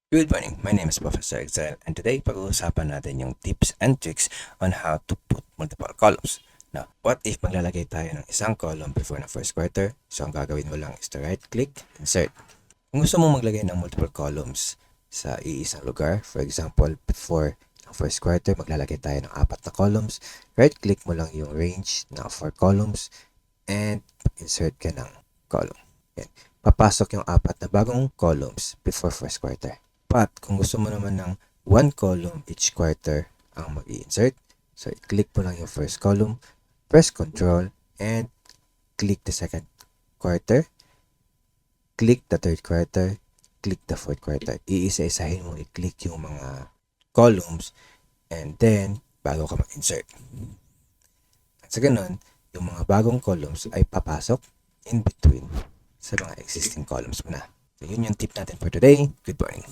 Good morning, my name is Professor Excel and today pag-uusapan natin yung tips and tricks on how to put multiple columns. Now, what if maglalagay tayo ng isang column before na first quarter? So, ang gagawin mo lang is to right click, insert. Kung gusto mo maglagay ng multiple columns sa iisang lugar, for example, before ng first quarter, maglalagay tayo ng 4 na columns, right click mo lang yung range ng 4 columns and insert ka ng column. Yan. Papasok yung 4 na bagong columns before first quarter. But kung gusto mo naman ng 1 column each quarter ang mag-i-insert, so i-click mo lang yung first column, press Ctrl, and click the second quarter, click the third quarter, click the fourth quarter. Iisa-isahin mo i-click yung mga columns, and then bago ka mag-insert. At sa ganun, yung mga bagong columns ay papasok in between sa mga existing columns mo na. So yun yung tip natin for today. Good morning.